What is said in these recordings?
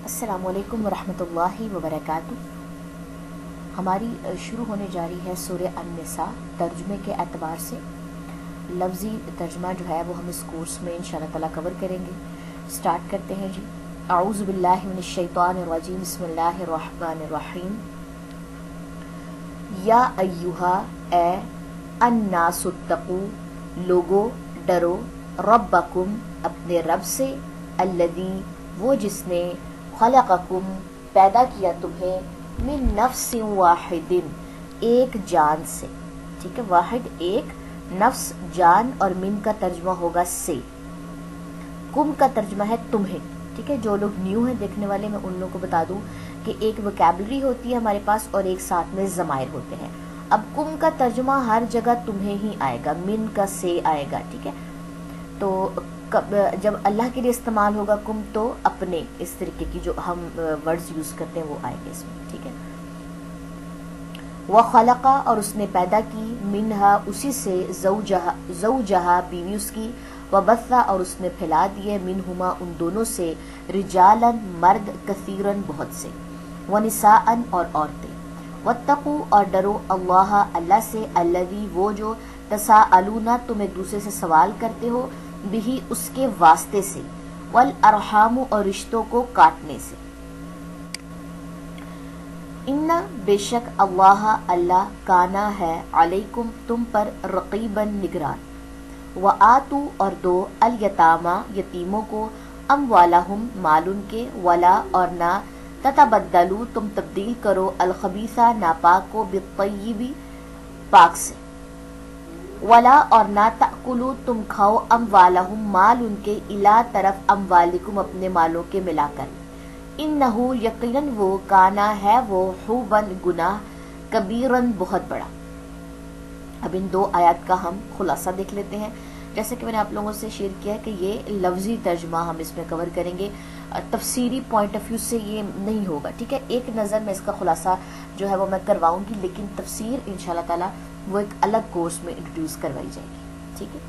السلام علیکم ورحمۃ اللہ وبرکاتہ۔ ہماری شروع ہونے جا رہی ہے سورہ النساء۔ ترجمے کے اعتبار سے لفظی ترجمہ جو ہے وہ ہم اس کورس میں انشاءاللہ تعالیٰ کور کریں گے۔ سٹارٹ کرتے ہیں جی۔ اعوذ باللہ من الشیطان الرجیم، بسم اللہ الرحمن الرحیم۔ یا ایہا، اے الناس اتقوا، لوگو ڈرو، ربکم، اپنے رب سے، الذی، وہ جس نے، خلقکم، پیدا کیا تمہیں، من نفس واحد، ایک جان سے، ٹھیک ہے، واحد ایک، نفس جان، اور من کا ترجمہ ہوگا سے، کم کا ترجمہ ہے تمہیں، ٹھیک ہے۔ جو لوگ نیو ہیں دیکھنے والے، میں ان لوگوں کو بتا دوں کہ ایک وکیبلری ہوتی ہے ہمارے پاس اور ایک ساتھ میں ضمائر ہوتے ہیں۔ اب کم کا ترجمہ ہر جگہ تمہیں ہی آئے گا، من کا سے آئے گا، ٹھیک ہے۔ تو جب اللہ کے لیے استعمال ہوگا کم تو اپنے، اس طریقے کی جو ہم ورڈز یوز کرتے ہیں وہ آئے گا اس میں، ٹھیک ہے۔ وَخَلَقَ، اور اس نے پیدا کی، منہا، اسی سے، زوجہا، بیوی اس کی، وَبَثَّ، اور اس نے پھیلا دیے، منہما، ان دونوں سے، رجالاً، مرد، کثیراً، بہت سے، وَنِسَاءً، اور عورتیں، وَاتَّقُوا، اور ڈرو، اللہ، اللہ سے، الذی، وہ جو، تساءلون، تم ایک دوسرے سے سوال کرتے ہو، بہی، اس کے واسطے سے، والارحام، اور رشتوں کو کاٹنے سے، ان، بے شک، اللہ، اللہ، کانا ہے، علیکم، تم پر، رقیباً، نگران، وآتوا، اور دو، الیتامی، یتیموں کو، اموالہم، مال ان کے، ولا، اور نہ، تتبدلوا، تم تبدیل کرو، الخبیث، ناپاک کو، بالطیب، پاک سے، ولا، اور نہ، تأکلوا، تم کھاؤ، اموالہم، مال ان کے، الا، طرف، اموالکم، اپنے مالوں کے ملا کر، انہو، یقیناً وہ، کانا ہے وہ، حوباً، گناہ، کبیراً، بہت بڑا۔ اب ان دو آیات کا ہم خلاصہ دیکھ لیتے ہیں۔ جیسے کہ میں نے آپ لوگوں سے شیئر کیا ہے کہ یہ لفظی ترجمہ ہم اس میں کور کریں گے، تفسیری پوائنٹ آف ویو سے یہ نہیں ہوگا، ٹھیک ہے۔ ایک نظر میں اس کا خلاصہ جو ہے وہ میں کرواؤں گی، لیکن تفسیر انشاءاللہ تعالیٰ وہ ایک الگ کورس میں انٹروڈیوس کروائی جائے گی، ٹھیک ہے۔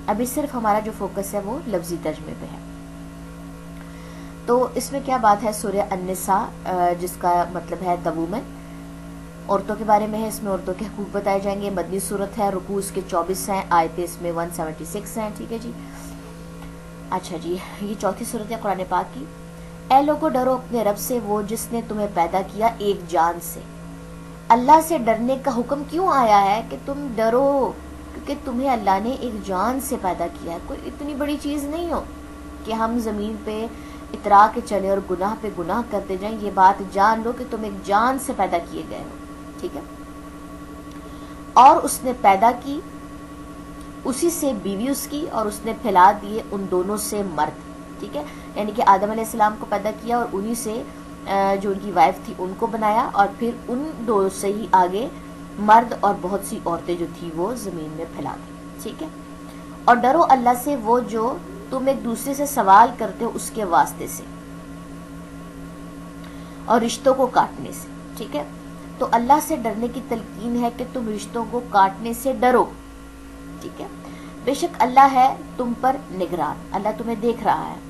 ابھی صرف ہمارا جو فوکس ہے وہ لفظی ترجمے پہ ہے۔ تو اس میں کیا بات ہے، سورہ النساء، جس کا مطلب ہے دی وومن، عورتوں کے بارے میں ہے۔ اس میں عورتوں کے حقوق بتائے جائیں گے۔ مدنی صورت ہے، رکوع اس کے 24 ہیں، آیتیں اس میں 176 ہیں، ٹھیک ہے جی۔ اچھا جی، یہ چوتھی صورت ہے قرآن پاک کی۔ اے لوگو ڈرو اپنے رب سے، وہ جس نے تمہیں پیدا کیا ایک جان سے۔ اللہ سے ڈرنے کا حکم کیوں آیا ہے کہ تم ڈرو؟ کیونکہ تمہیں اللہ نے ایک جان سے پیدا کیا ہے۔ کوئی اتنی بڑی چیز نہیں ہو کہ ہم زمین پہ اترا کے چلے اور گناہ پہ گناہ کرتے جائیں۔ یہ بات جان لو کہ تم ایک جان سے پیدا کیے گئے ہو، ٹھیک ہے۔ اور اس نے پیدا کی، اسی سے بیوی اس کی، اور اس نے پھیلا دیے ان دونوں سے مرد، ٹھیک ہے۔ یعنی کہ آدم علیہ السلام کو پیدا کیا اور انہی سے جو ان کی وائف تھی ان کو بنایا، اور پھر ان دو سے ہی آگے مرد اور بہت سی عورتیں جو تھی وہ زمین میں پھیلا دی، ٹھیک ہے۔ اور ڈرو اللہ سے، وہ جو تم ایک دوسرے سے سوال کرتے ہو اس کے واسطے سے، اور رشتوں کو کاٹنے سے، ٹھیک ہے۔ تو اللہ سے ڈرنے کی تلقین ہے کہ تم رشتوں کو کاٹنے سے ڈرو، ٹھیک ہے۔ بے شک اللہ ہے تم پر نگران، اللہ تمہیں دیکھ رہا ہے۔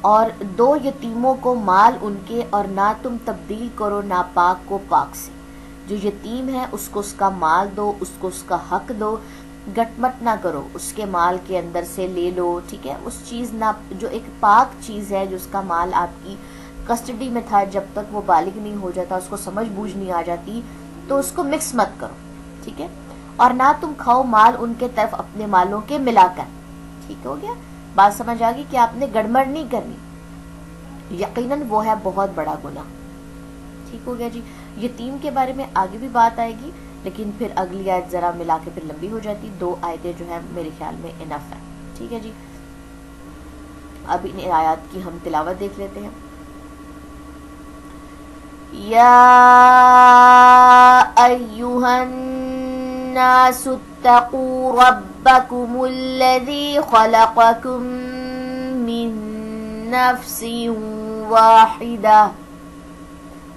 اور دو یتیموں کو مال ان کے، اور نہ تم تبدیل کرو ناپاک کو پاک سے۔ جو یتیم ہے اس کو اس کا مال دو، اس کو اس کا حق دو، گٹ مٹ نہ کرو، اس کے مال کے اندر سے لے لو، ٹھیک ہے۔ اس چیز نہ، جو ایک پاک چیز ہے، جو اس کا مال آپ کی کسٹڈی میں تھا، جب تک وہ بالغ نہیں ہو جاتا، اس کو سمجھ بوجھ نہیں آ جاتی، تو اس کو مکس مت کرو، ٹھیک ہے۔ اور نہ تم کھاؤ مال ان کے طرف اپنے مالوں کے ملا کر، ٹھیک ہو گیا۔ بات سمجھ آ گئی کہ آپ نے گڑبڑ نہیں کرنی، یقیناً وہ ہے بہت بڑا گناہ، ٹھیک ہو گیا جی۔ یتیم کے بارے میں آگے بھی بات آئے گی، لیکن پھر اگلی آیت ذرا ملا کے پھر لمبی ہو جاتی، دو آیتیں جو ہیں میرے خیال میں انف ہے، ٹھیک ہے جی۔ اب ان آیات کی ہم تلاوت دیکھ لیتے ہیں۔ یا ایھا الناس اتقوا ربکم الذی خلقکم من نفس واحدہ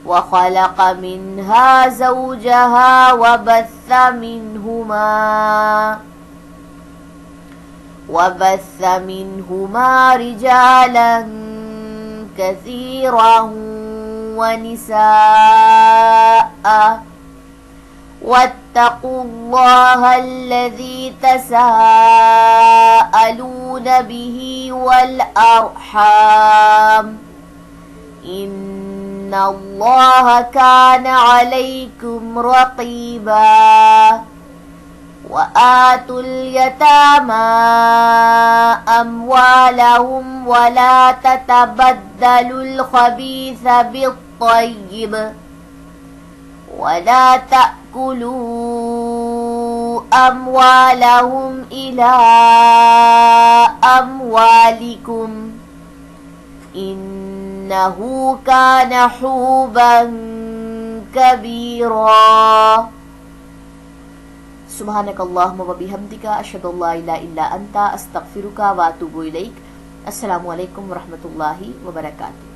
وخلق منها زوجها وبث منهما رجالا كثيرا ونساء واتقوا الله الذي تساءلون به والأرحام إن الله كان عليكم رقيبا وآتوا اليتامى أموالهم ولا تتبدلوا الخبيث بالطيب ولا تأكلوا أموالهم إلى أموالكم إنه كان حوبا كبيرا سبحانك اللهم وبحمدك أشهد أن لا إله إلا أنت أستغفرك وأتوب إليك السلام علیکم ورحمۃ اللہ وبرکاتہ.